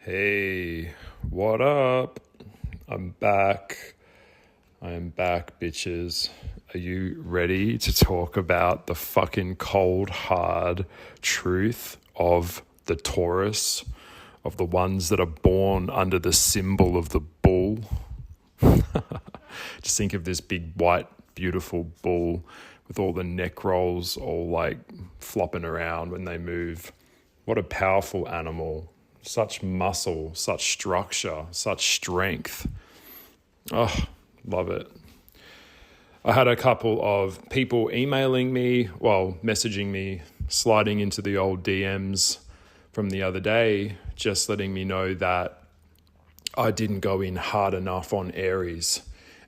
Hey, what up? I'm back. I am back, bitches. Are you ready to talk about the fucking cold, hard truth of the Taurus, of the ones that are born under the symbol of the bull? Just think of this big, white, beautiful bull with all the neck rolls all like flopping around when they move. What a powerful animal. Such muscle, such structure, such strength. Oh, love it. I had a couple of people emailing me, messaging me, sliding into the old DMs from the other day, just letting me know that I didn't go in hard enough on Aries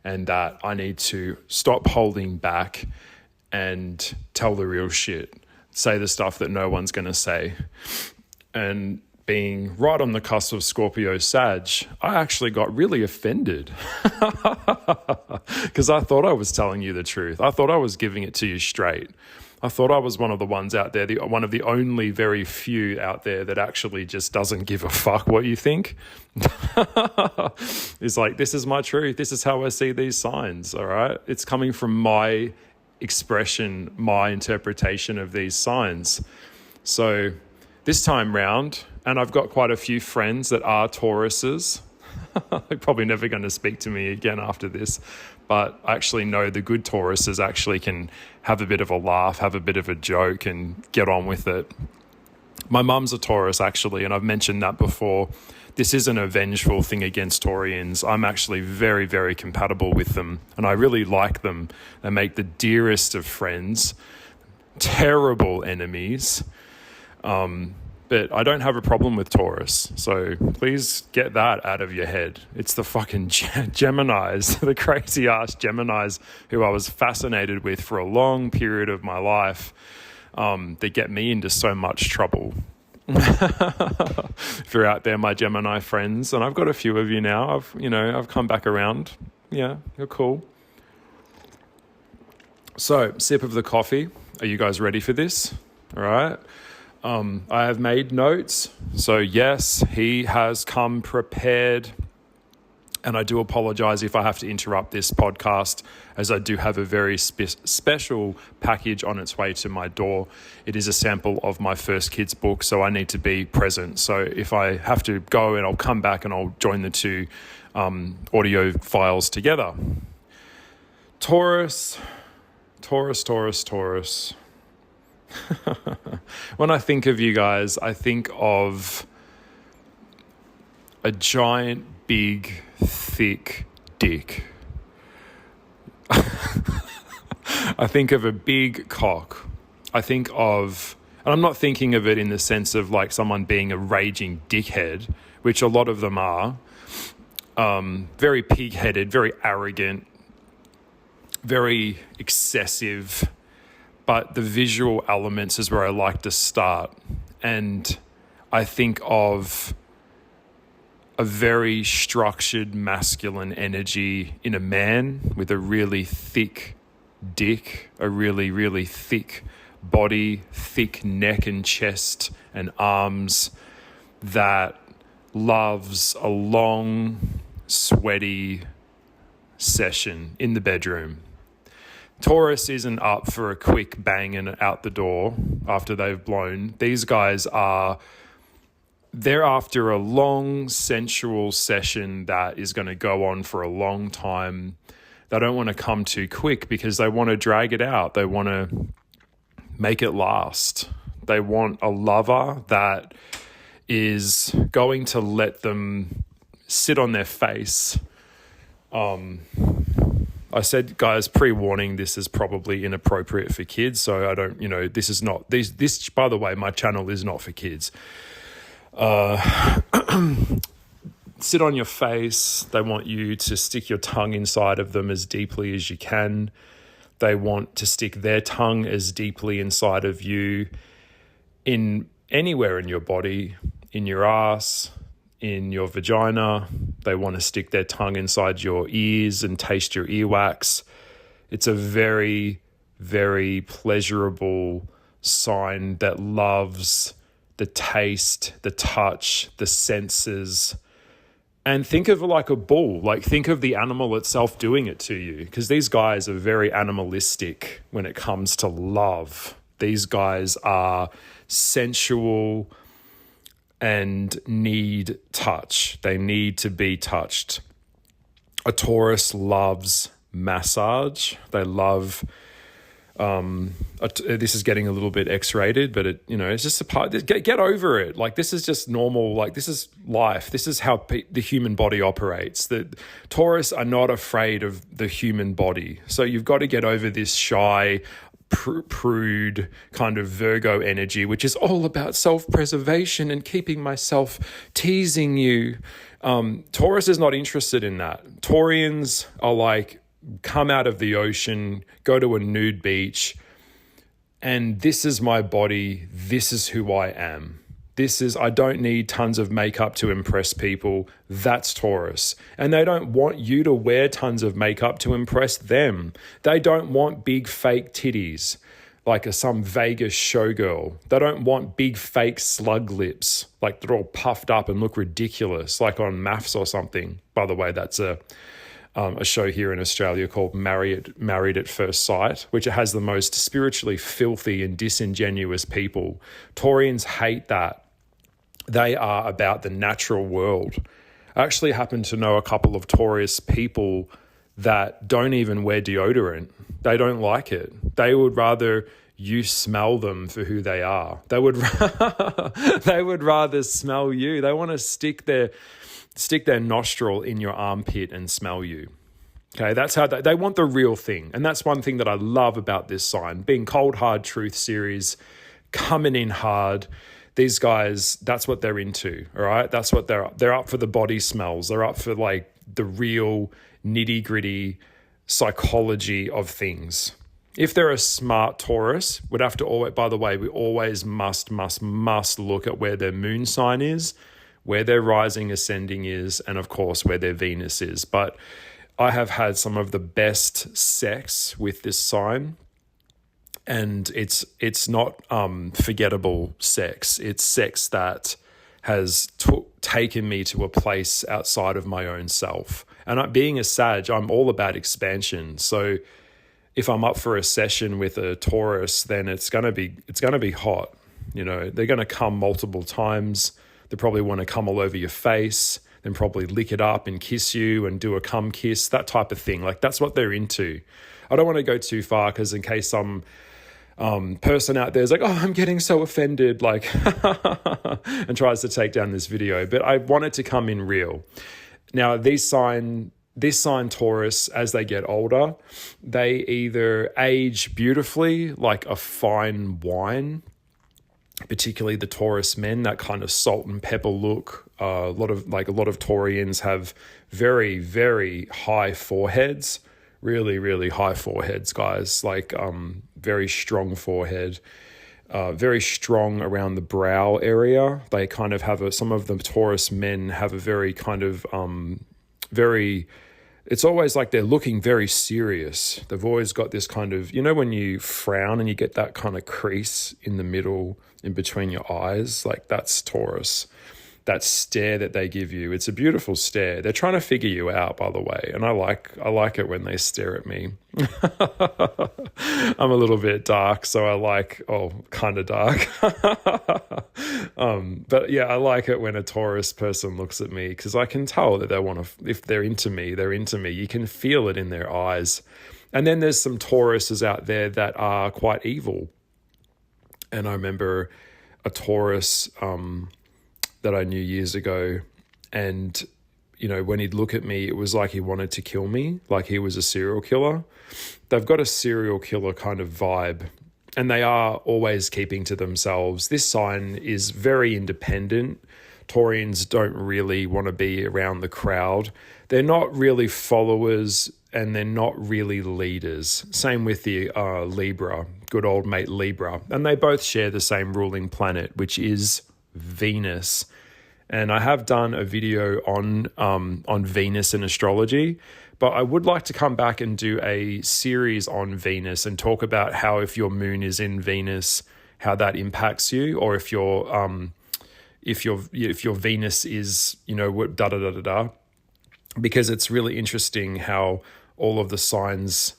and that I need to stop holding back and tell the real shit, say the stuff that no one's going to say. And being right on the cusp of Scorpio Sag, I actually got really offended because I thought I was telling you the truth. I thought I was giving it to you straight. I thought I was one of the ones out there, one of the only very few out there that actually just doesn't give a fuck what you think. It's like, this is my truth. This is how I see these signs, all right? It's coming from my expression, my interpretation of these signs. So this time round, and I've got quite a few friends that are Tauruses. They're probably never going to speak to me again after this, but I actually know the good Tauruses actually can have a bit of a laugh, have a bit of a joke and get on with it. My mum's a Taurus actually, and I've mentioned that before. This isn't a vengeful thing against Taurians. I'm actually very, very compatible with them, and I really like them. They make the dearest of friends, terrible enemies. But I don't have a problem with Taurus, so please get that out of your head. It's the fucking Geminis, the crazy-ass Geminis who I was fascinated with for a long period of my life that get me into so much trouble. If you're out there, my Gemini friends, and I've got a few of you now, I've come back around. Yeah, you're cool. So, sip of the coffee. Are you guys ready for this? All right. I have made notes. So yes, he has come prepared. And I do apologize if I have to interrupt this podcast, as I do have a very special package on its way to my door. It is a sample of my first kid's book, so I need to be present. So if I have to go, and I'll come back and I'll join the two audio files together. Taurus. When I think of you guys, I think of a giant, big, thick dick. I think of a big cock. I think of, and I'm not thinking of it in the sense of like someone being a raging dickhead, which a lot of them are. Very pig-headed, very arrogant, very excessive. But the visual elements is where I like to start. And I think of a very structured masculine energy in a man with a really thick dick, a really, really thick body, thick neck and chest and arms, that loves a long, sweaty session in the bedroom. Taurus isn't up for a quick bang and out the door after they've blown. These guys they're after a long sensual session that is going to go on for a long time. They don't want to come too quick because they want to drag it out. They want to make it last. They want a lover that is going to let them sit on their face. I said, guys, pre-warning, this is probably inappropriate for kids. So I don't, this is not, this, by the way, my channel is not for kids. Sit on your face. They want you to stick your tongue inside of them as deeply as you can. They want to stick their tongue as deeply inside of you, in anywhere in your body, in your ass, in your vagina. They want to stick their tongue inside your ears and taste your earwax. It's a very, very pleasurable sign that loves the taste, the touch, the senses. And think of it like a bull, like think of the animal itself doing it to you, because these guys are very animalistic when it comes to love. These guys are sensual and need touch. They need to be touched. A Taurus loves massage. They love, this is getting a little bit X-rated, but it's just a part, get over it. Like, this is just normal. Like, this is life. This is how the human body operates. The Taurus are not afraid of the human body. So you've got to get over this shy, prude kind of Virgo energy, which is all about self-preservation and keeping myself, teasing you. Taurus is not interested in that. Taurians are like, come out of the ocean, go to a nude beach, and this is my body, this is who I am. I don't need tons of makeup to impress people. That's Taurus. And they don't want you to wear tons of makeup to impress them. They don't want big fake titties like some Vegas showgirl. They don't want big fake slug lips, like they're all puffed up and look ridiculous, like on Maths or something. By the way, that's a show here in Australia called Married at First Sight, which has the most spiritually filthy and disingenuous people. Taurians hate that. They are about the natural world. I actually happen to know a couple of Taurus people that don't even wear deodorant. They don't like it. They would rather you smell them for who they are. They would rather smell you. They want to stick their nostril in your armpit and smell you. Okay, that's how they want the real thing. And that's one thing that I love about this sign, being Cold Hard Truth series, coming in hard. These guys, that's what they're into, all right? That's what they're up for, the body smells. They're up for like the real nitty-gritty psychology of things. If they're a smart Taurus, would have to always, by the way, we always must look at where their moon sign is, where their rising ascending is, and of course where their Venus is. But I have had some of the best sex with this sign, and it's not forgettable sex. It's sex that has taken me to a place outside of my own self. And being a Sag, I'm all about expansion. So if I'm up for a session with a Taurus, then it's gonna be hot. They're gonna come multiple times. They probably want to come all over your face, then probably lick it up and kiss you and do a cum kiss, that type of thing. Like, that's what they're into. I don't want to go too far, because in case some person out there is like, oh, I'm getting so offended, like, and tries to take down this video. But I want it to come in real. Now, this sign Taurus, as they get older, they either age beautifully like a fine wine, particularly the Taurus men, that kind of salt and pepper look. A lot of Taurians have very, very high foreheads, really, really high foreheads, guys, like very strong forehead, very strong around the brow area. They kind of have some of the Taurus men have a very kind of it's always like they're looking very serious. They've always got this kind of, when you frown and you get that kind of crease in the middle, in between your eyes, like that's Taurus. That stare that they give you, it's a beautiful stare. They're trying to figure you out, by the way, and I like it when they stare at me. I'm a little bit dark, so I like, kind of dark. But yeah, I like it when a Taurus person looks at me, because I can tell that they want to, if they're into me, they're into me. You can feel it in their eyes. And then there's some Tauruses out there that are quite evil. And I remember a Taurus that I knew years ago, and when he'd look at me, it was like he wanted to kill me, like he was a serial killer. They've got a serial killer kind of vibe, and they are always keeping to themselves. This sign is very independent. Taurians don't really want to be around the crowd. They're not really followers, and they're not really leaders. Same with the Libra, good old mate Libra. And they both share the same ruling planet, which is Venus. And I have done a video on Venus and astrology, but I would like to come back and do a series on Venus and talk about how, if your moon is in Venus, how that impacts you, or if your Venus is, da da da da da, because it's really interesting how all of the signs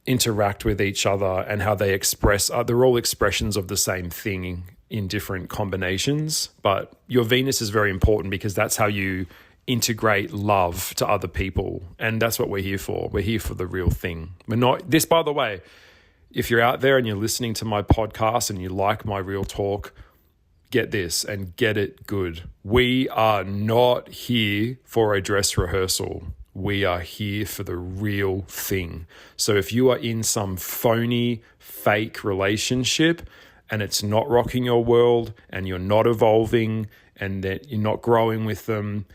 interact with each other and how they express. They're all expressions of the same thing in different combinations. But your Venus is very important because that's how you integrate love to other people, and that's what we're here for. We're here for the real thing. We're not this. By the way, if you're out there and you're listening to my podcast and you like my real talk, get this and get it good. We are not here for a dress rehearsal. We are here for the real thing. So if you are in some phony, fake relationship and it's not rocking your world and you're not evolving and that you're not growing with them,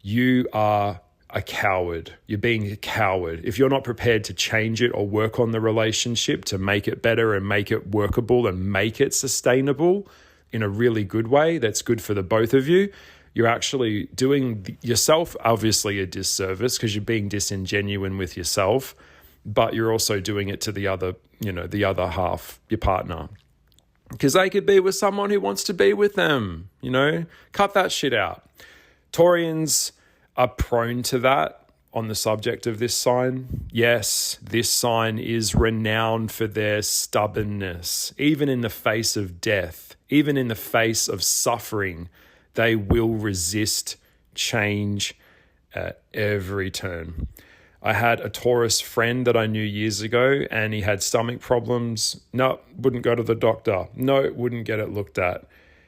you are a coward. You're being a coward. If you're not prepared to change it or work on the relationship to make it better and make it workable and make it sustainable in a really good way that's good for the both of you, you're actually doing yourself obviously a disservice because you're being disingenuine with yourself, but you're also doing it to the other, the other half, your partner. Because they could be with someone who wants to be with them, Cut that shit out. Taurians are prone to that on the subject of this sign. Yes, this sign is renowned for their stubbornness. Even in the face of death, even in the face of suffering, they will resist change at every turn. I had a Taurus friend that I knew years ago and he had stomach problems. No, wouldn't go to the doctor. No, wouldn't get it looked at.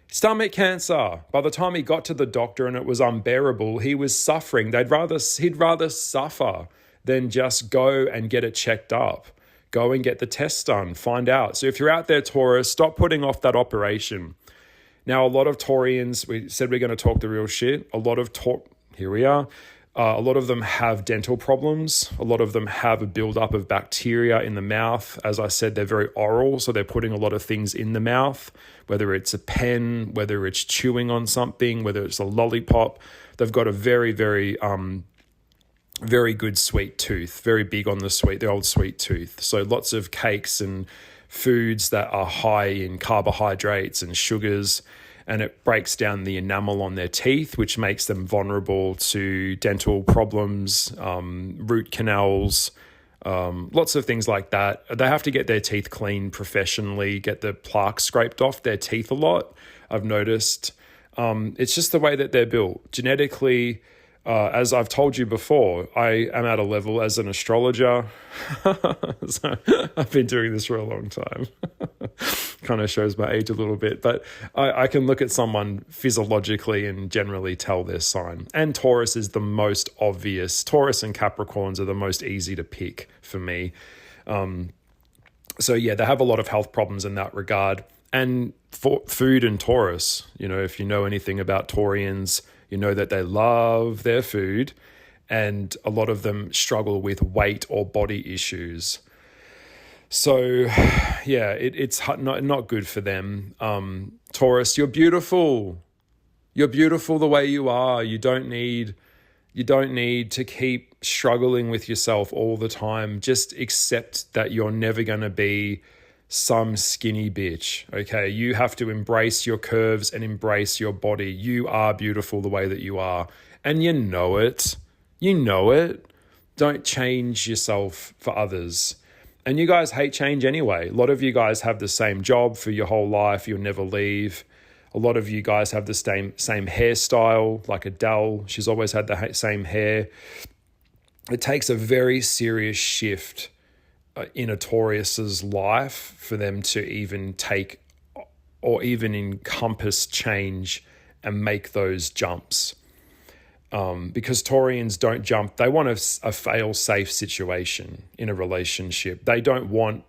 Stomach cancer. By the time he got to the doctor and it was unbearable, he was suffering. He'd rather suffer than just go and get it checked up. Go and get the test done. Find out. So if you're out there, Taurus, stop putting off that operation. Now, a lot of Taurians, we said we're going to talk the real shit. Here we are. A lot of them have dental problems. A lot of them have a buildup of bacteria in the mouth. As I said, they're very oral, so they're putting a lot of things in the mouth, whether it's a pen, whether it's chewing on something, whether it's a lollipop. They've got a very, very, very good sweet tooth, very big on the old sweet tooth. So lots of cakes and foods that are high in carbohydrates and sugars, and it breaks down the enamel on their teeth, which makes them vulnerable to dental problems, root canals, lots of things like that. They have to get their teeth cleaned professionally, get the plaque scraped off their teeth a lot, I've noticed. It's just the way that they're built. Genetically, as I've told you before, I am at a level as an astrologer. So I've been doing this for a long time. Kind of shows my age a little bit, but I can look at someone physiologically and generally tell their sign. And Taurus is the most obvious. Taurus and Capricorns are the most easy to pick for me. So yeah, they have a lot of health problems in that regard. And for food and Taurus, if you know anything about Taurians, you know that they love their food, and a lot of them struggle with weight or body issues. So, yeah, it's not good for them. Taurus, you're beautiful. You're beautiful the way you are. You don't need to keep struggling with yourself all the time. Just accept that you're never going to be some skinny bitch, okay? You have to embrace your curves and embrace your body. You are beautiful the way that you are, and you know it. You know it. Don't change yourself for others. And you guys hate change anyway. A lot of you guys have the same job for your whole life. You'll never leave. A lot of you guys have the same hairstyle, like Adele. She's always had the same hair. It takes a very serious shift in a Taurus's life for them to even take or even encompass change and make those jumps. Because Taurians don't jump. They want a fail-safe situation in a relationship. They don't want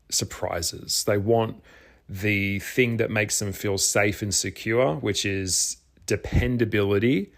surprises. They want the thing that makes them feel safe and secure, which is dependability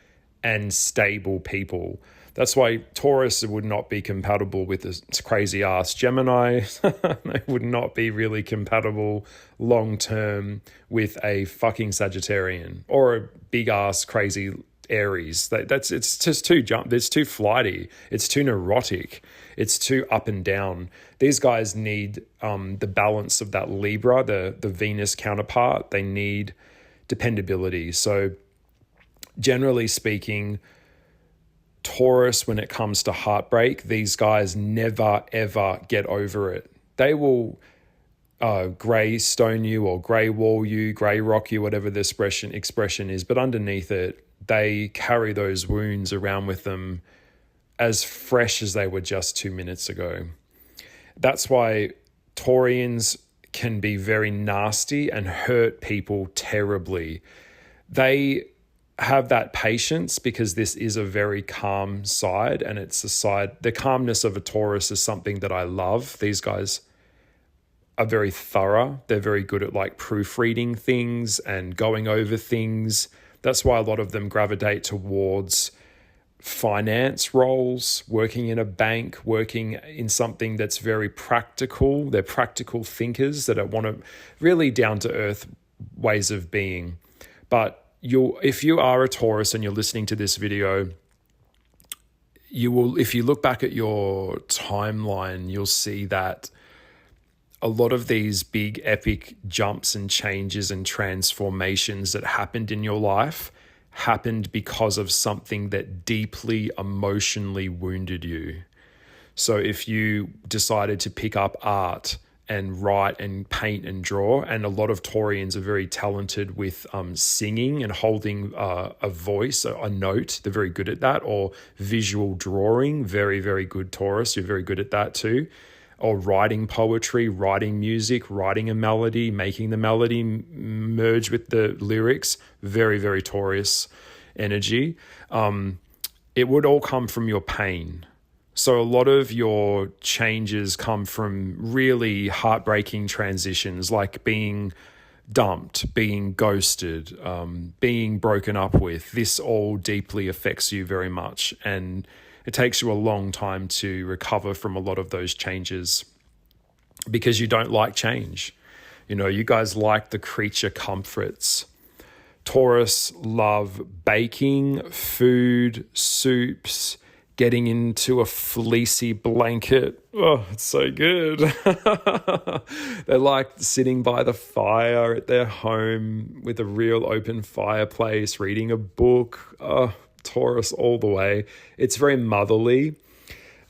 and stable people. That's why Taurus would not be compatible with this crazy ass Gemini. They would not be really compatible long term with a fucking Sagittarian or a big ass crazy Aries. It's just too it's too flighty. It's too neurotic. It's too up and down. These guys need the balance of that Libra, the Venus counterpart. They need dependability. So generally speaking, Taurus, when it comes to heartbreak, these guys never, ever get over it. They will grey stone you or grey wall you, grey rock you, whatever the expression is. But underneath it, they carry those wounds around with them as fresh as they were just 2 minutes ago. That's why Taurians can be very nasty and hurt people terribly. They have that patience because this is a very calm side, and it's a side, the calmness of a Taurus is something that I love. These guys are very thorough. They're very good at like proofreading things and going over things. That's why a lot of them gravitate towards finance roles, working in a bank, working in something that's very practical. They're practical thinkers that want to really down to earth ways of being. But if you are a Taurus and you're listening to this video, you will, if you look back at your timeline, you'll see that a lot of these big epic jumps and changes and transformations that happened in your life happened because of something that deeply emotionally wounded you. So if you decided to pick up art and write and paint and draw, and a lot of Taurians are very talented with singing and holding a voice, a note, they're very good at that, or visual drawing, very, very good Taurus, you're very good at that too. Or writing poetry, writing music, writing a melody, making the melody merge with the lyrics, very, very Taurus energy. It would all come from your pain. So a lot of your changes come from really heartbreaking transitions, like being dumped, being ghosted, being broken up with. This all deeply affects you very much, and it takes you a long time to recover from a lot of those changes because you don't like change. You know, you guys like the creature comforts. Taurus love baking, food, soups, getting into a fleecy blanket. Oh, it's so good. They like sitting by the fire at their home with a real open fireplace, reading a book. Oh, Taurus all the way. It's very motherly.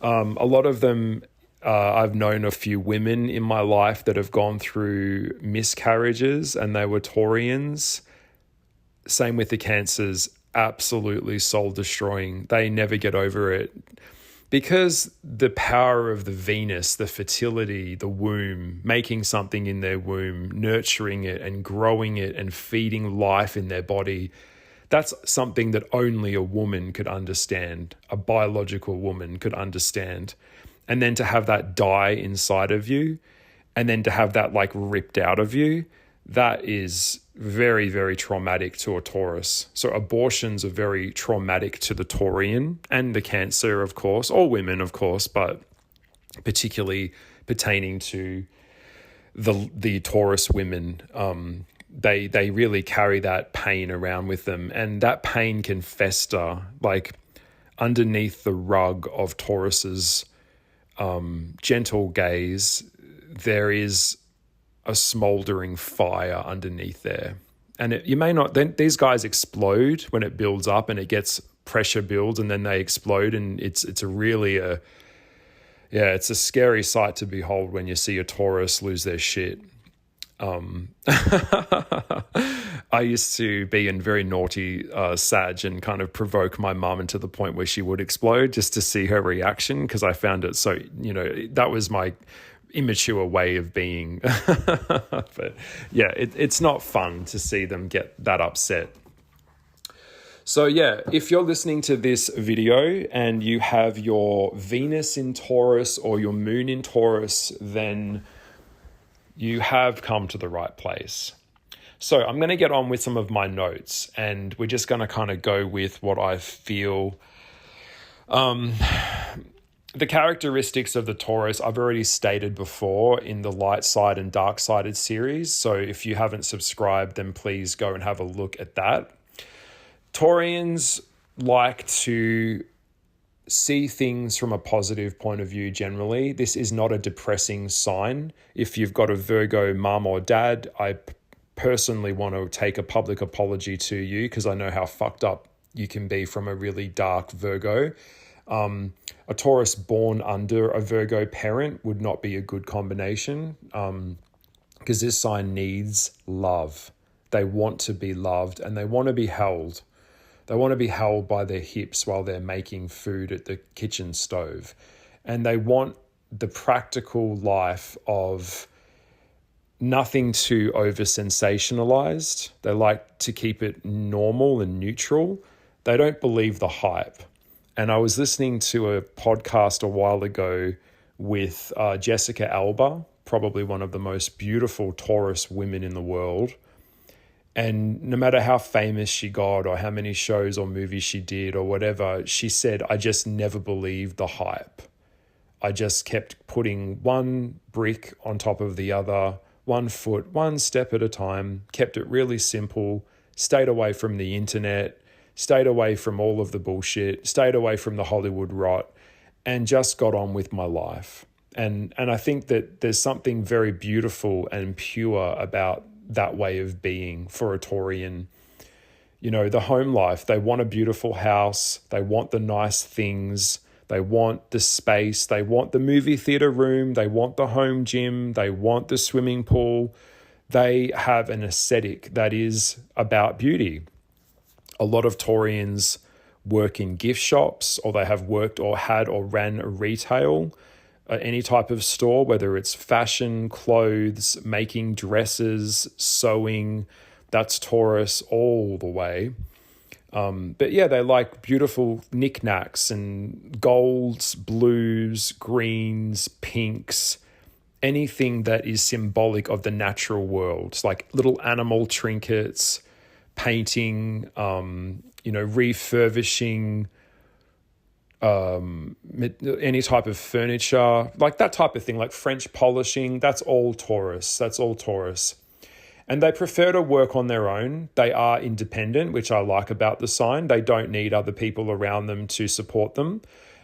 A lot of them, I've known a few women in my life that have gone through miscarriages and they were Taurians. Same with the Cancers, absolutely soul destroying. They never get over it because the power of the Venus, the fertility, the womb, making something in their womb, nurturing it and growing it and feeding life in their body. That's something that only a woman could understand, a biological woman could understand. And then to have that die inside of you and then to have that like ripped out of you, that is very, very traumatic to a Taurus. So abortions are very traumatic to the Taurian and the Cancer, of course, all women, of course, but particularly pertaining to the Taurus women. They really carry that pain around with them, and that pain can fester like underneath the rug of Taurus's gentle gaze. There is a smoldering fire underneath there, and you may not. Then these guys explode when it builds up, and it gets pressure builds, and then they explode, and it's a scary sight to behold when you see a Taurus lose their shit. I used to be in very naughty Sag and kind of provoke my mum to the point where she would explode just to see her reaction, because I found it so, that was my immature way of being. But yeah, it's not fun to see them get that upset. So yeah, if you're listening to this video and you have your Venus in Taurus or your moon in Taurus, then you have come to the right place. So I'm going to get on with some of my notes, and we're just going to kind of go with what I feel. The characteristics of the Taurus I've already stated before in the light side and dark sided series. So if you haven't subscribed, then please go and have a look at that. Taurians like to see things from a positive point of view generally. This is not a depressing sign. If you've got a Virgo mum or dad, I personally want to take a public apology to you because I know how fucked up you can be from a really dark Virgo. A Taurus born under a Virgo parent would not be a good combination because this sign needs love. They want to be loved and they want to be held. They want to be held by their hips while they're making food at the kitchen stove. And they want the practical life of nothing too over-sensationalized. They like to keep it normal and neutral. They don't believe the hype. And I was listening to a podcast a while ago with Jessica Alba, probably one of the most beautiful Taurus women in the world. And no matter how famous she got or how many shows or movies she did or whatever, she said, I just never believed the hype. I just kept putting one brick on top of the other, 1 foot, 1 step at a time, kept it really simple, stayed away from the internet, stayed away from all of the bullshit, stayed away from the Hollywood rot, and just got on with my life. And I think that there's something very beautiful and pure about that way of being for a Taurian. You know, the home life, they want a beautiful house, they want the nice things, they want the space, they want the movie theater room, they want the home gym, they want the swimming pool. They have an aesthetic that is about beauty. A lot of Taurians work in gift shops, or they have worked or had or ran a retail, any type of store, whether it's fashion, clothes, making dresses, sewing. That's Taurus all the way. But yeah, they like beautiful knickknacks and golds, blues, greens, pinks, anything that is symbolic of the natural world. It's like little animal trinkets, painting, refurbishing, any type of furniture, like that type of thing, like French polishing. That's all Taurus. And they prefer to work on their own. They are independent, which I like about the sign. They don't need other people around them to support them.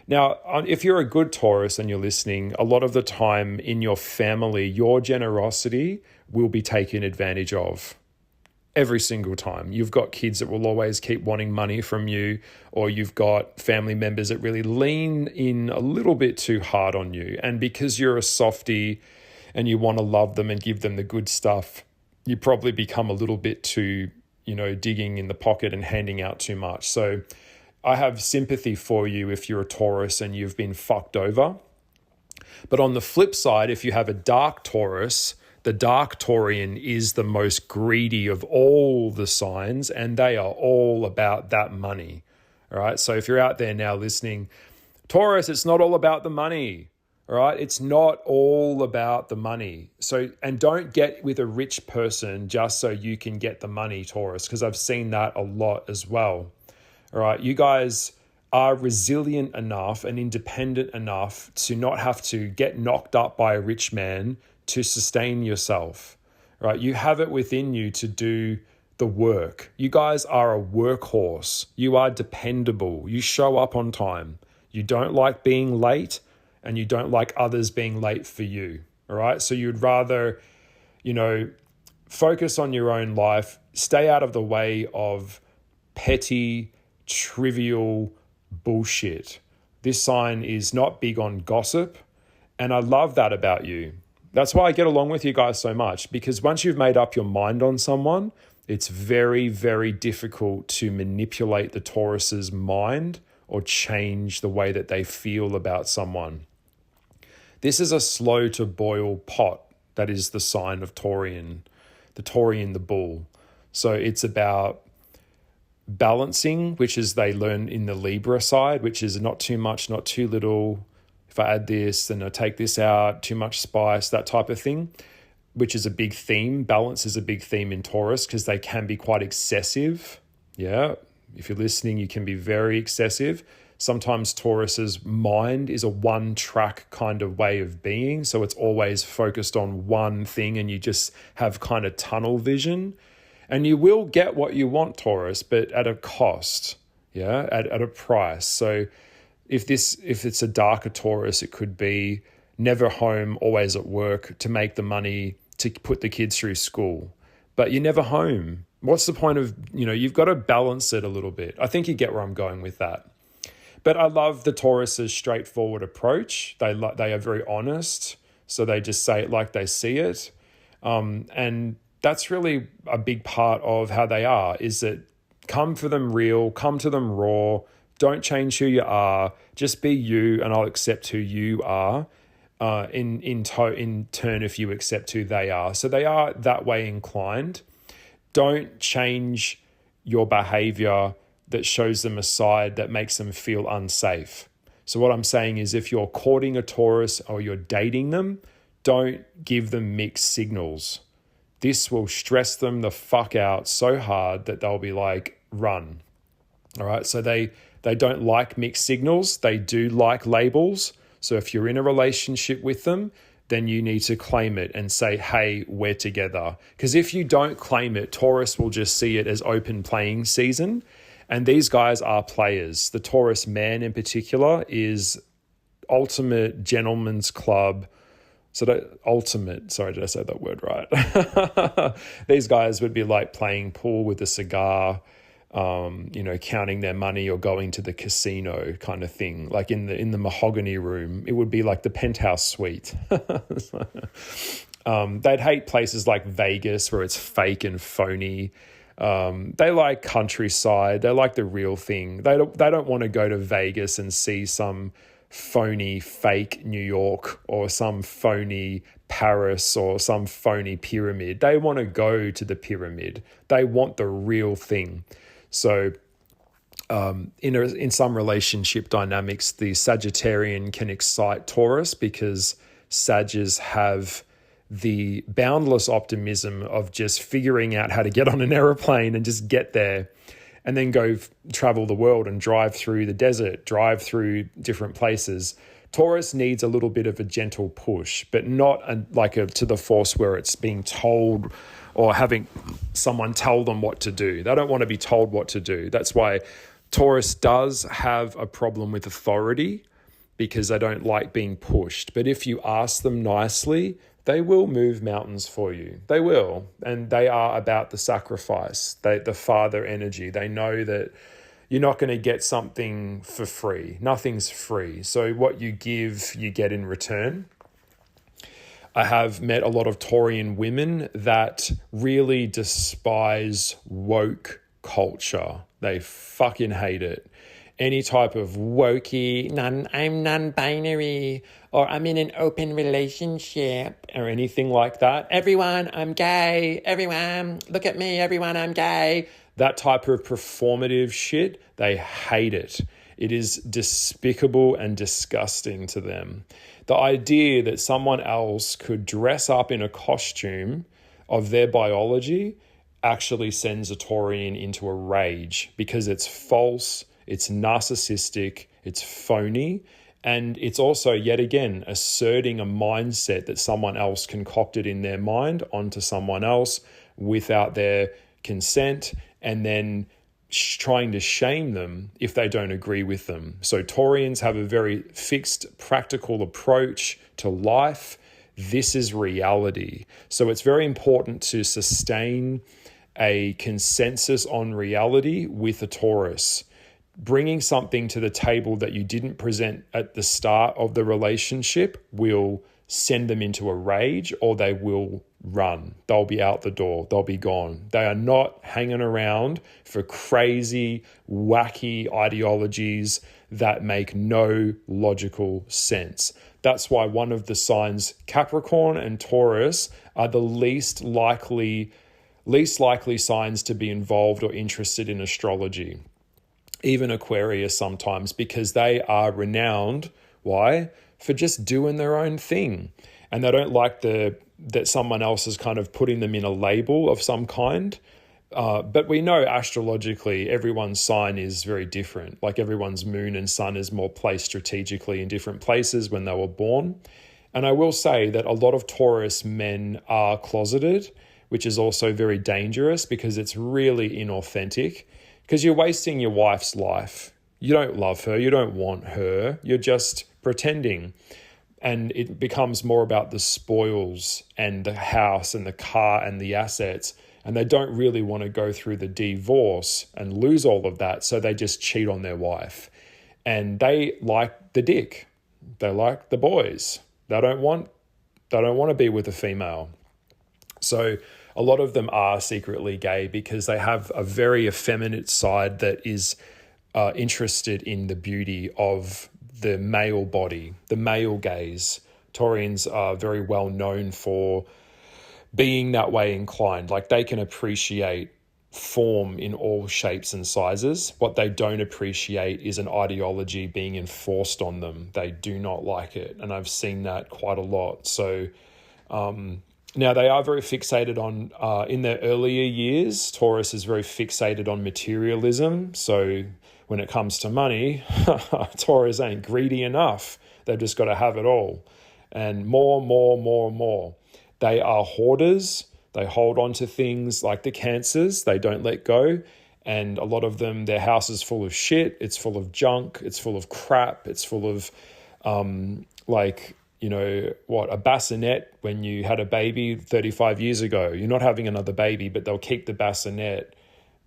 Now, if you're a good Taurus and you're listening, a lot of the time in your family, your generosity will be taken advantage of. Every single time. You've got kids that will always keep wanting money from you, or you've got family members that really lean in a little bit too hard on you. And because you're a softie and you want to love them and give them the good stuff, you probably become a little bit too, digging in the pocket and handing out too much. So I have sympathy for you if you're a Taurus and you've been fucked over. But on the flip side, if you have a dark Taurus, the dark Taurian is the most greedy of all the signs, and they are all about that money. All right. So if you're out there now listening, Taurus, it's not all about the money. All right. It's not all about the money. So, and don't get with a rich person just so you can get the money, Taurus, because I've seen that a lot as well. All right. You guys are resilient enough and independent enough to not have to get knocked up by a rich man to sustain yourself, right? You have it within you to do the work. You guys are a workhorse. You are dependable. You show up on time. You don't like being late, and you don't like others being late for you, all right? So you'd rather, focus on your own life, stay out of the way of petty, trivial bullshit. This sign is not big on gossip, and I love that about you. That's why I get along with you guys so much, because once you've made up your mind on someone, it's very, very difficult to manipulate the Taurus's mind or change the way that they feel about someone. This is a slow to boil pot. That is the sign of Taurian, the bull. So it's about balancing, which is they learn in the Libra side, which is not too much, not too little. If I add this, then I take this out, too much spice, that type of thing, which is a big theme. Balance is a big theme in Taurus because they can be quite excessive. Yeah, if you're listening, you can be very excessive. Sometimes Taurus's mind is a one-track kind of way of being. So it's always focused on one thing and you just have kind of tunnel vision. And you will get what you want, Taurus, but at a cost, yeah, at a price. So if it's a darker Taurus, it could be never home, always at work to make the money to put the kids through school. But you're never home. What's the point of, you've got to balance it a little bit. I think you get where I'm going with that. But I love the Taurus's straightforward approach. They are very honest. So they just say it like they see it. And that's really a big part of how they are, is that come for them real, come to them raw, don't change who you are, just be you and I'll accept who you are in turn if you accept who they are. So they are that way inclined. Don't change your behavior that shows them a side that makes them feel unsafe. So what I'm saying is if you're courting a Taurus or you're dating them, don't give them mixed signals. This will stress them the fuck out so hard that they'll be like, run. All right. So they don't like mixed signals. They do like labels. So if you're in a relationship with them, then you need to claim it and say, hey, we're together. Because if you don't claim it, Taurus will just see it as open playing season. And these guys are players. The Taurus man in particular is ultimate gentleman's club. So that ultimate, sorry, did I say that word right? These guys would be like playing pool with a cigar, counting their money or going to the casino kind of thing. Like in the mahogany room, it would be like the penthouse suite. They'd hate places like Vegas where it's fake and phony. They like countryside. They like the real thing. They don't want to go to Vegas and see some phony fake New York or some phony Paris or some phony pyramid. They want to go to the pyramid. They want the real thing. So in some relationship dynamics, the Sagittarian can excite Taurus because Sagittarians have the boundless optimism of just figuring out how to get on an aeroplane and just get there and then go travel the world and drive through the desert, drive through different places. Taurus needs a little bit of a gentle push, but not to the force where it's being told or having someone tell them what to do. They don't want to be told what to do. That's why Taurus does have a problem with authority, because they don't like being pushed. But if you ask them nicely, they will move mountains for you. They will. And they are about the sacrifice, the father energy. They know that you're not going to get something for free. Nothing's free. So what you give, you get in return. I have met a lot of Taurian women that really despise woke culture. They fucking hate it. Any type of wokey, I'm non-binary, or I'm in an open relationship, or anything like that. Everyone, I'm gay. Everyone, look at me. Everyone, I'm gay. That type of performative shit, they hate it. It is despicable and disgusting to them. The idea that someone else could dress up in a costume of their biology actually sends a Taurian into a rage, because it's false, it's narcissistic, it's phony, and it's also, yet again, asserting a mindset that someone else concocted in their mind onto someone else without their consent, and then trying to shame them if they don't agree with them. So Taurians have a very fixed, practical approach to life. This is reality. So it's very important to sustain a consensus on reality with a Taurus. Bringing something to the table that you didn't present at the start of the relationship will send them into a rage, or they will run. They'll be out the door. They'll be gone. They are not hanging around for crazy, wacky ideologies that make no logical sense. That's why one of the signs, Capricorn and Taurus, are the least likely signs to be involved or interested in astrology. Even Aquarius sometimes, because they are renowned. Why? For just doing their own thing. And they don't like that someone else is kind of putting them in a label of some kind. But we know astrologically everyone's sign is very different. Like everyone's moon and sun is more placed strategically in different places when they were born. And I will say that a lot of Taurus men are closeted, which is also very dangerous because it's really inauthentic, because you're wasting your wife's life. You don't love her. You don't want her. You're just pretending. And it becomes more about the spoils and the house and the car and the assets. And they don't really want to go through the divorce and lose all of that. So they just cheat on their wife. And they like the dick. They like the boys. They don't want to be with a female. So a lot of them are secretly gay because they have a very effeminate side that is interested in the beauty of the male body, the male gaze. Taurians are very well known for being that way inclined. Like, they can appreciate form in all shapes and sizes. What they don't appreciate is an ideology being enforced on them. They do not like it. And I've seen that quite a lot. So now they are very fixated on, in their earlier years, Taurus is very fixated on materialism. So when it comes to money, Taurus ain't greedy enough. They've just got to have it all. And more. They are hoarders. They hold on to things like the Cancers. They don't let go. And a lot of them, their house is full of shit. It's full of junk. It's full of crap. It's full of a bassinet when you had a baby 35 years ago. You're not having another baby, but they'll keep the bassinet,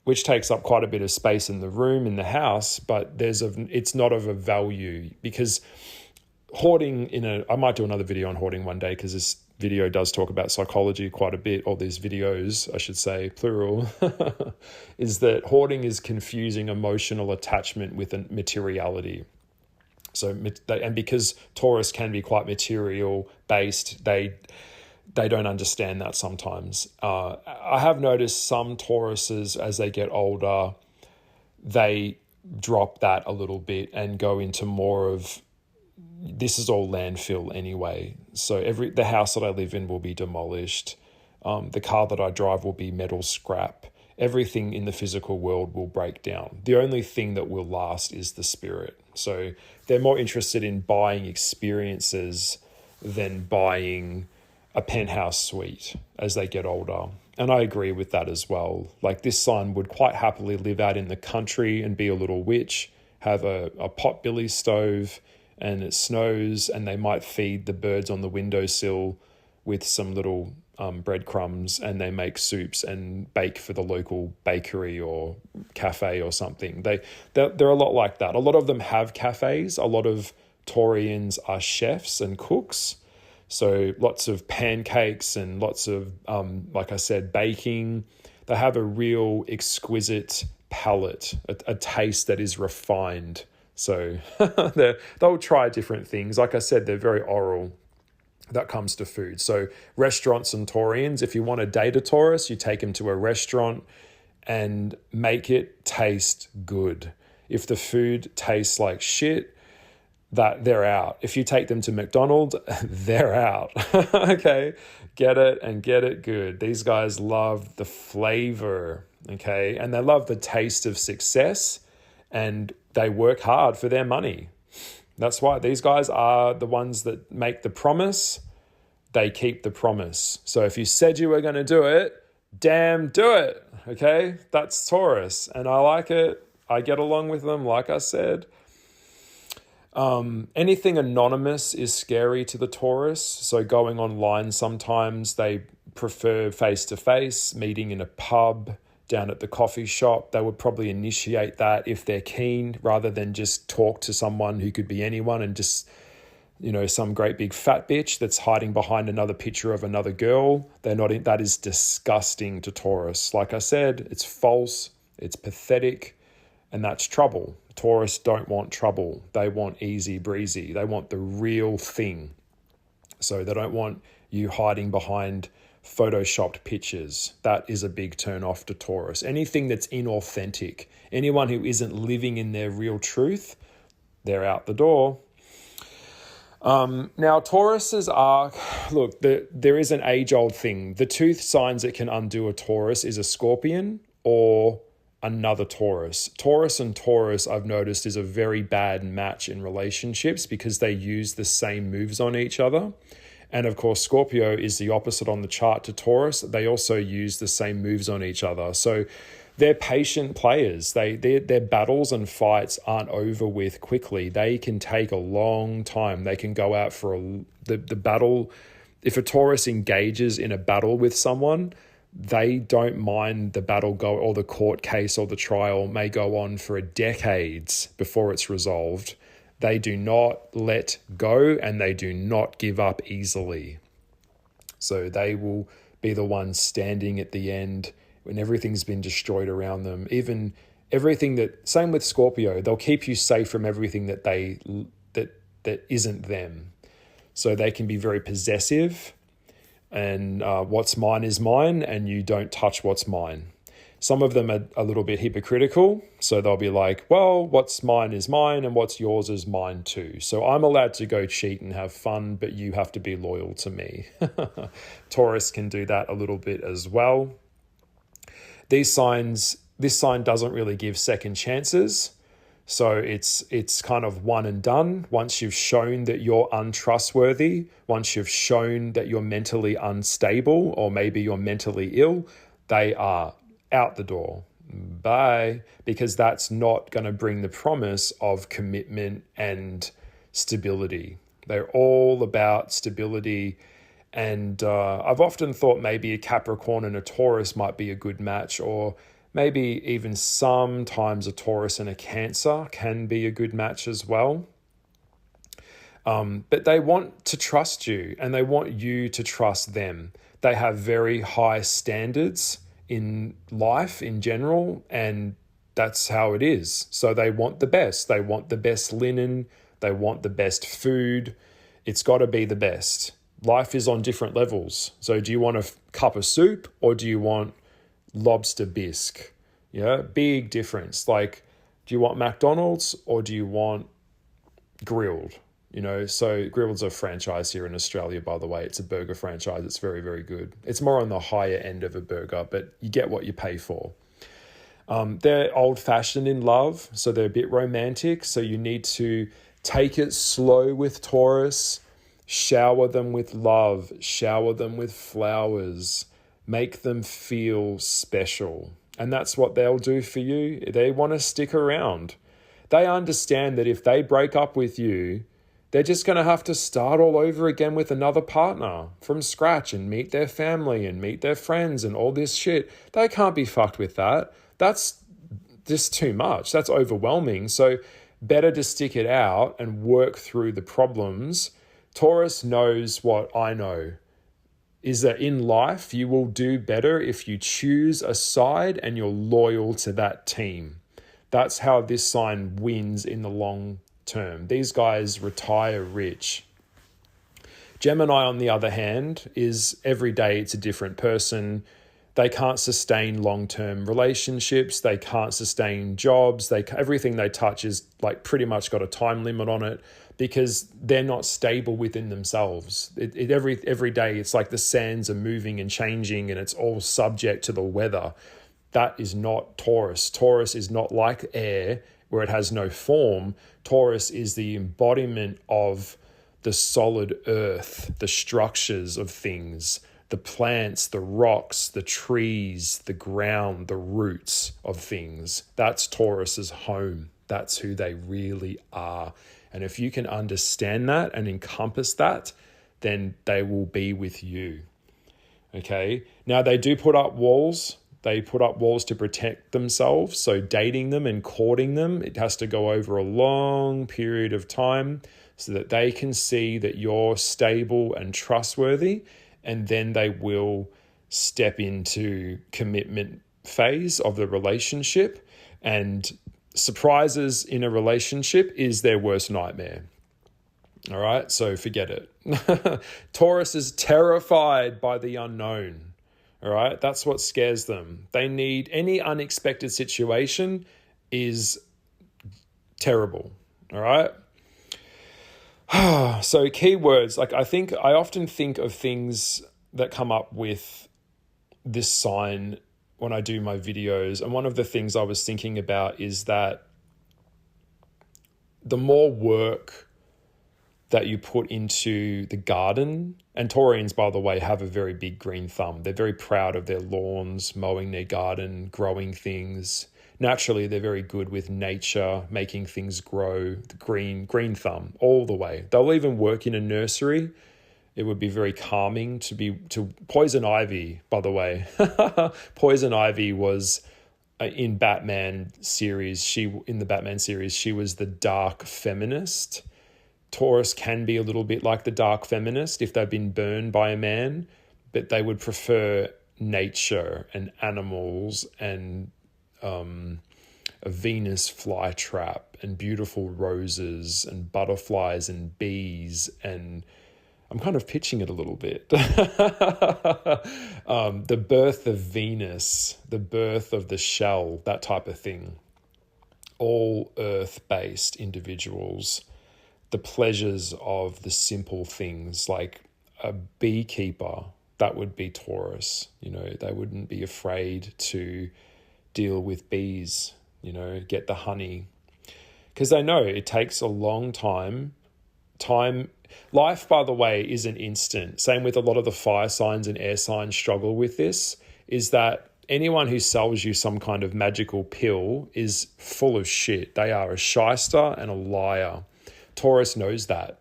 which takes up quite a bit of space in the room, in the house, but it's not of a value, because hoarding I might do another video on hoarding one day, because this video does talk about psychology quite a bit, or these videos, I should say, plural, is that hoarding is confusing emotional attachment with materiality. So, and because Taurus can be quite material based, they don't understand that sometimes. I have noticed some Tauruses, as they get older, they drop that a little bit and go into more of, this is all landfill anyway. So the house that I live in will be demolished. The car that I drive will be metal scrap. Everything in the physical world will break down. The only thing that will last is the spirit. So they're more interested in buying experiences than buying a penthouse suite as they get older. And I agree with that as well. Like, this sign would quite happily live out in the country and be a little witch, have a potbelly stove, and it snows, and they might feed the birds on the windowsill with some little breadcrumbs, and they make soups and bake for the local bakery or cafe or something. They're a lot like that. A lot of them have cafes. A lot of Taurians are chefs and cooks. So lots of pancakes and lots of, like I said, baking. They have a real exquisite palate, a taste that is refined. So they'll try different things. Like I said, they're very oral. That comes to food. So restaurants and Taurians, if you want to date a Taurus, you take him to a restaurant and make it taste good. If the food tastes like shit, that they're out. If you take them to McDonald's, they're out. Okay, get it and get it good. These guys love the flavor, okay, and they love the taste of success, and they work hard for their money. That's why these guys are the ones that make the promise, they keep the promise. So if you said you were going to do it, damn, do it, okay? That's Taurus, and I like it. I get along with them, like I said. Anything anonymous is scary to the Taurus. So going online, sometimes they prefer face-to-face, meeting in a pub, down at the coffee shop. They would probably initiate that if they're keen, rather than just talk to someone who could be anyone and just, some great big fat bitch that's hiding behind another picture of another girl. That is disgusting to Taurus. Like I said, it's false, it's pathetic, and that's trouble. Taurus don't want trouble. They want easy breezy. They want the real thing. So they don't want you hiding behind photoshopped pictures. That is a big turn off to Taurus. Anything that's inauthentic, anyone who isn't living in their real truth, they're out the door. Now, Tauruses are, look, there is an age-old thing. The two signs that can undo a Taurus is a Scorpion or another Taurus. Taurus and Taurus, I've noticed, is a very bad match in relationships because they use the same moves on each other. And of course, Scorpio is the opposite on the chart to Taurus. They also use the same moves on each other. So they're patient players. Their battles and fights aren't over with quickly. They can take a long time. They can go out for the battle. If a Taurus engages in a battle with someone, they don't mind the battle or the court case or the trial may go on for decades before it's resolved. They do not let go and they do not give up easily. So they will be the ones standing at the end when everything's been destroyed around them. Even everything same with Scorpio, they'll keep you safe from everything that isn't them. So they can be very possessive and what's mine is mine and you don't touch what's mine. Some of them are a little bit hypocritical. So they'll be like, well, what's mine is mine and what's yours is mine too. So I'm allowed to go cheat and have fun, but you have to be loyal to me. Taurus can do that a little bit as well. This sign doesn't really give second chances. So it's kind of one and done. Once you've shown that you're untrustworthy, once you've shown that you're mentally unstable or maybe you're mentally ill, they are out the door. Bye. Because that's not going to bring the promise of commitment and stability. They're all about stability. And I've often thought maybe a Capricorn and a Taurus might be a good match, or maybe even sometimes a Taurus and a Cancer can be a good match as well. But they want to trust you and they want you to trust them. They have very high standards in life in general, and that's how it is. So they want the best. They want the best linen. They want the best food. It's got to be the best. Life is on different levels. So do you want a cup of soup or do you want lobster bisque? Yeah, big difference. Like, do you want McDonald's or do you want grilled? So Grilled's a franchise here in Australia, by the way. It's a burger franchise. It's very, very good. It's more on the higher end of a burger, but you get what you pay for. They're old-fashioned in love, so they're a bit romantic. So you need to take it slow with Taurus. Shower them with love. Shower them with flowers. Make them feel special. And that's what they'll do for you. They want to stick around. They understand that if they break up with you, they're just going to have to start all over again with another partner from scratch and meet their family and meet their friends and all this shit. They can't be fucked with that. That's just too much. That's overwhelming. So better to stick it out and work through the problems. Taurus knows what I know, is that in life you will do better if you choose a side and you're loyal to that team. That's how this sign wins in the long term. These guys retire rich. Gemini, on the other hand, is every day it's a different person. They can't sustain long-term relationships. They can't sustain jobs. Everything they touch is like pretty much got a time limit on it because they're not stable within themselves. Every day it's like the sands are moving and changing and it's all subject to the weather. That is not Taurus. Taurus is not like air where it has no form. Taurus is the embodiment of the solid earth, the structures of things, the plants, the rocks, the trees, the ground, the roots of things. That's Taurus's home. That's who they really are. And if you can understand that and encompass that, then they will be with you. Okay? Now, they do put up walls. They put up walls to protect themselves. So dating them and courting them, it has to go over a long period of time so that they can see that you're stable and trustworthy. And then they will step into commitment phase of the relationship. And surprises in a relationship is their worst nightmare. All right, so forget it. Taurus is terrified by the unknown. All right, that's what scares them. They need any unexpected situation is terrible. All right. So keywords, like I often think of things that come up with this sign when I do my videos. And one of the things I was thinking about is that the more work that you put into the garden. And Taurians, by the way, have a very big green thumb. They're very proud of their lawns, mowing their garden, growing things. Naturally, they're very good with nature, making things grow. The green thumb all the way. They'll even work in a nursery. It would be very calming to Poison Ivy, by the way. Poison Ivy was in Batman series. In the Batman series, she was the dark feminist. Taurus can be a little bit like the dark feminist if they've been burned by a man, but they would prefer nature and animals and a Venus flytrap and beautiful roses and butterflies and bees, and I'm kind of pitching it a little bit. The birth of Venus, the birth of the shell, that type of thing. All earth-based individuals. The pleasures of the simple things, like a beekeeper, that would be Taurus. They wouldn't be afraid to deal with bees, get the honey. Because they know it takes a long time. Life, by the way, isn't instant. Same with a lot of the fire signs and air signs struggle with this, is that anyone who sells you some kind of magical pill is full of shit. They are a shyster and a liar. Taurus knows that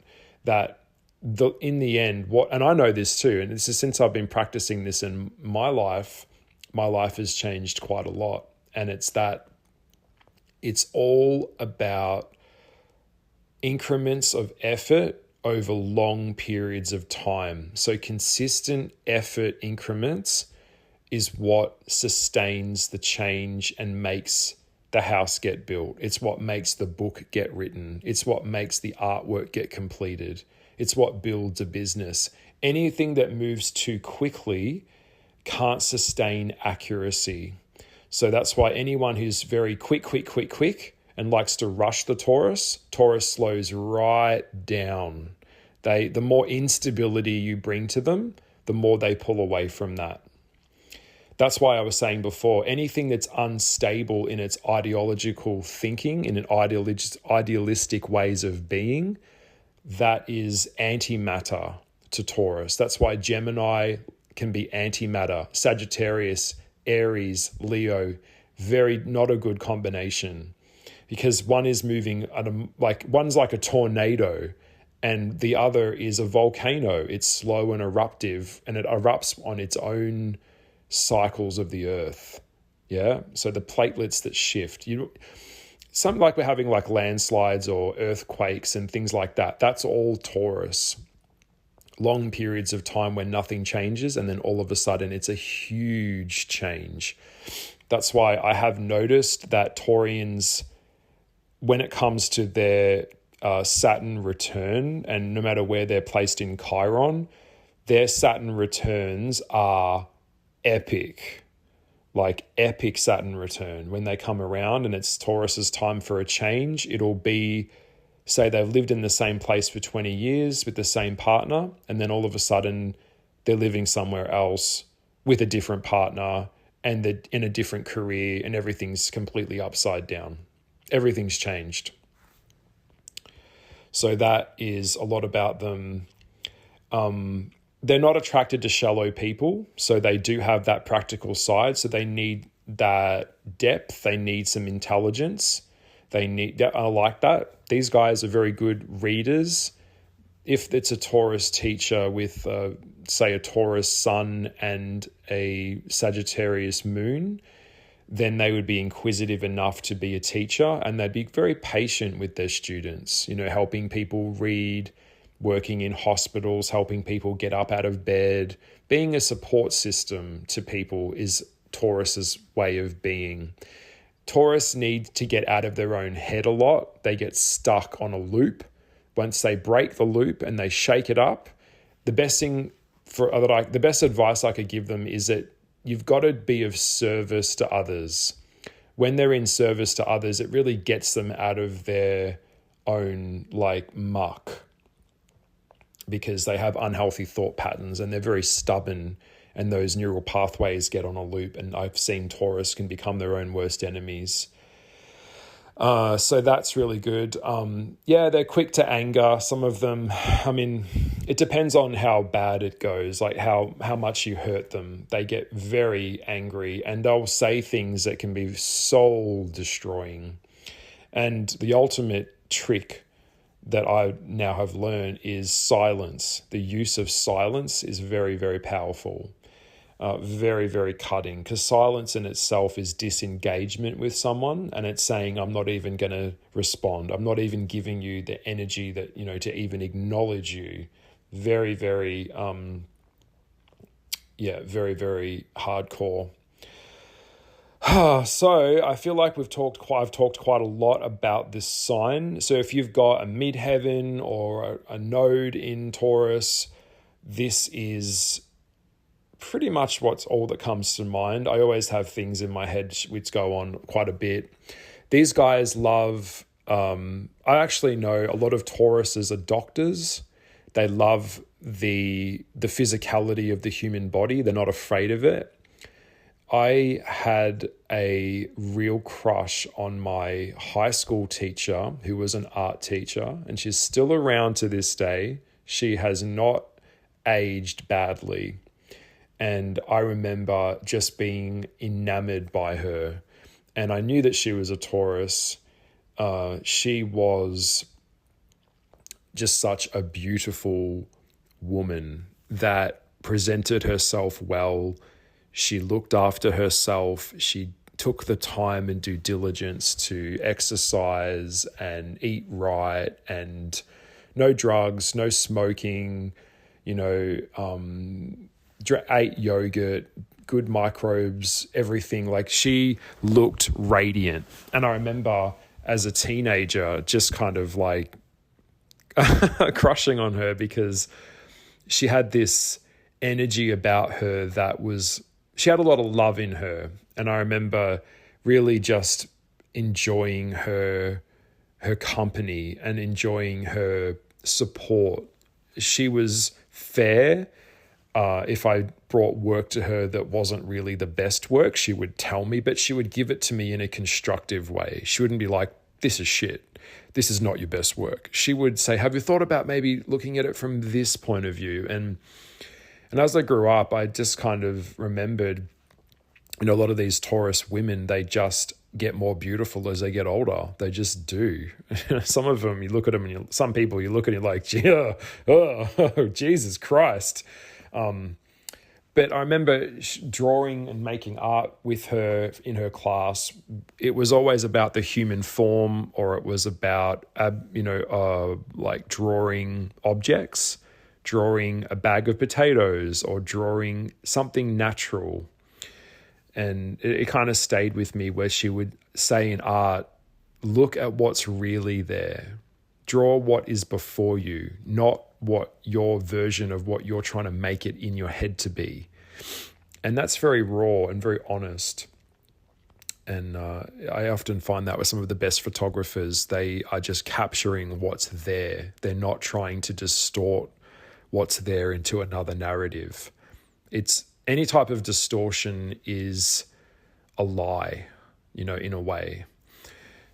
in the end, and I know this too, and this is since I've been practicing this in my life has changed quite a lot. And it's all about increments of effort over long periods of time. So consistent effort increments is what sustains the change and makes the house get built. It's what makes the book get written. It's what makes the artwork get completed. It's what builds a business. Anything that moves too quickly can't sustain accuracy. So that's why anyone who's very quick and likes to rush the Taurus slows right down. The more instability you bring to them, the more they pull away from that. That's why I was saying before, anything that's unstable in its ideological thinking, in an idealistic ways of being, that is antimatter to Taurus. That's why Gemini can be antimatter. Sagittarius, Aries, Leo, very not a good combination, because one is moving one's like a tornado and the other is a volcano. It's slow and eruptive, and it erupts on its own cycles of the earth. Yeah. So the platelets that shift, something like we're having like landslides or earthquakes and things like that. That's all Taurus. Long periods of time when nothing changes, and then all of a sudden it's a huge change. That's why I have noticed that Taurians, when it comes to their Saturn return, and no matter where they're placed in Chiron, their Saturn returns are epic, like epic Saturn return. When they come around and it's Taurus's time for a change, it'll be, say they've lived in the same place for 20 years with the same partner, and then all of a sudden they're living somewhere else with a different partner and they're in a different career, and everything's completely upside down. Everything's changed. So that is a lot about them. They're not attracted to shallow people, so they do have that practical side. So they need that depth. They need some intelligence. I like that. These guys are very good readers. If it's a Taurus teacher with, say, a Taurus sun and a Sagittarius moon, then they would be inquisitive enough to be a teacher, and they'd be very patient with their students, helping people read, working in hospitals, helping people get up out of bed. Being a support system to people is Taurus's way of being. Taurus need to get out of their own head a lot. They get stuck on a loop. Once they break the loop and they shake it up, the best advice I could give them is that you've got to be of service to others. When they're in service to others, it really gets them out of their own muck, because they have unhealthy thought patterns and they're very stubborn, and those neural pathways get on a loop. And I've seen Taurus can become their own worst enemies. So that's really good. Yeah, they're quick to anger. Some of them, I mean, it depends on how bad it goes, like how much you hurt them. They get very angry and they'll say things that can be soul destroying. And the ultimate trick that I now have learned is silence. The use of silence is very, very powerful. Very, very cutting, because silence in itself is disengagement with someone, and it's saying, I'm not even going to respond. I'm not even giving you the energy that, to even acknowledge you. Very, very, very, very hardcore. So I feel like I've talked quite a lot about this sign. So if you've got a midheaven or a node in Taurus, this is pretty much what's all that comes to mind. I always have things in my head which go on quite a bit. These guys love, I actually know a lot of Tauruses are doctors. They love the physicality of the human body. They're not afraid of it. I had a real crush on my high school teacher who was an art teacher, and she's still around to this day. She has not aged badly. And I remember just being enamored by her. And I knew that she was a Taurus. She was just such a beautiful woman that presented herself well. She looked after herself. She took the time and due diligence to exercise and eat right, and no drugs, no smoking, ate yogurt, good microbes, everything. Like, she looked radiant. And I remember as a teenager just kind of like crushing on her, because she had this energy about her that was, she had a lot of love in her. And I remember really just enjoying her company and enjoying her support. She was fair. If I brought work to her that wasn't really the best work, she would tell me, but she would give it to me in a constructive way. She wouldn't be like, this is shit. This is not your best work. She would say, have you thought about maybe looking at it from this point of view? And as I grew up, I just kind of remembered, a lot of these Taurus women, they just get more beautiful as they get older. They just do. Some of them, you look at them, and some people you look at, and you're like, yeah, oh, Jesus Christ. But I remember drawing and making art with her in her class. It was always about the human form, or it was about, like drawing objects, drawing a bag of potatoes, or drawing something natural. And it kind of stayed with me, where she would say in art, look at what's really there. Draw what is before you, not what your version of what you're trying to make it in your head to be. And that's very raw and very honest. And I often find that with some of the best photographers, they are just capturing what's there. They're not trying to distort what's there into another narrative. It's any type of distortion is a lie, in a way.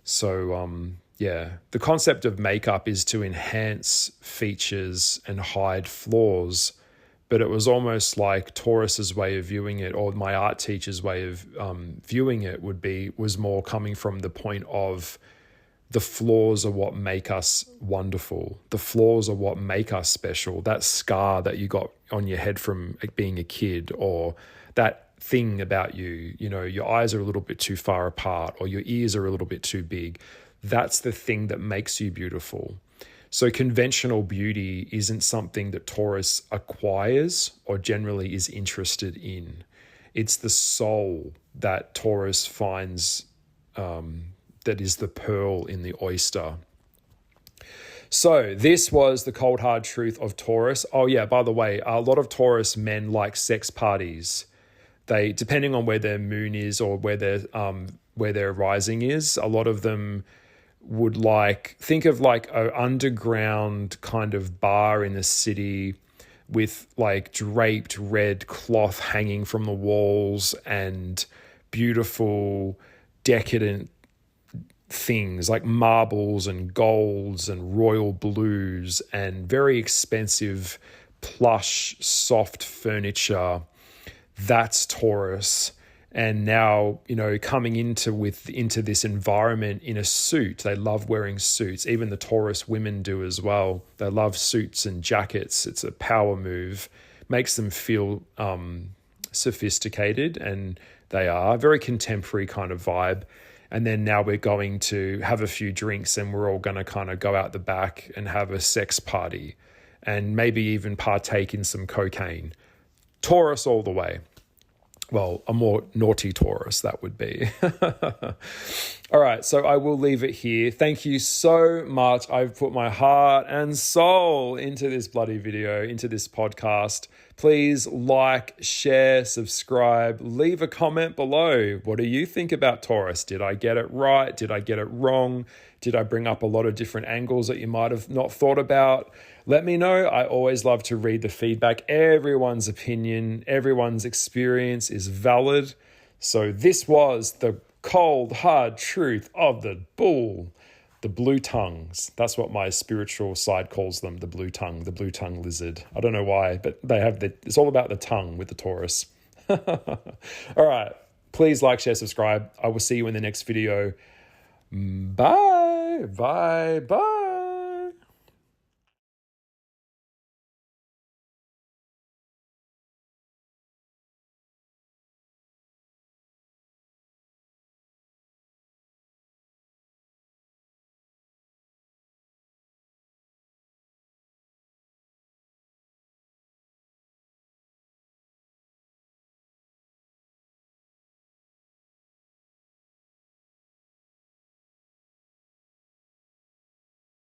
So, the concept of makeup is to enhance features and hide flaws, but it was almost like Taurus's way of viewing it, or my art teacher's way of viewing it was more coming from the point of the flaws are what make us wonderful. The flaws are what make us special. That scar that you got on your head from being a kid, or that thing about you, your eyes are a little bit too far apart, or your ears are a little bit too big. That's the thing that makes you beautiful. So conventional beauty isn't something that Taurus acquires or generally is interested in. It's the soul that Taurus finds, that is the pearl in the oyster. So this was the cold hard truth of Taurus. Oh yeah, by the way, a lot of Taurus men like sex parties. They, depending on where their moon is or where their rising is, a lot of them would think of like an underground kind of bar in the city with like draped red cloth hanging from the walls and beautiful, decadent things like marbles and golds and royal blues and very expensive plush soft furniture. That's Taurus. And now, coming into this environment in a suit. They love wearing suits. Even the Taurus women do as well. They love suits and jackets. It's a power move. Makes them feel sophisticated, and they are. Very contemporary kind of vibe. And then now we're going to have a few drinks and we're all going to kind of go out the back and have a sex party and maybe even partake in some cocaine. Taurus all the way. Well, a more naughty Taurus, that would be. All right, so I will leave it here. Thank you so much. I've put my heart and soul into this bloody video, into this podcast. Please like, share, subscribe, leave a comment below. What do you think about Taurus? Did I get it right? Did I get it wrong? Did I bring up a lot of different angles that you might have not thought about? Let me know. I always love to read the feedback. Everyone's opinion, everyone's experience is valid. So this was the cold, hard truth of the bull, the blue tongues. That's what my spiritual side calls them, the blue tongue lizard. I don't know why, but it's all about the tongue with the Taurus. All right. Please like, share, subscribe. I will see you in the next video. Bye.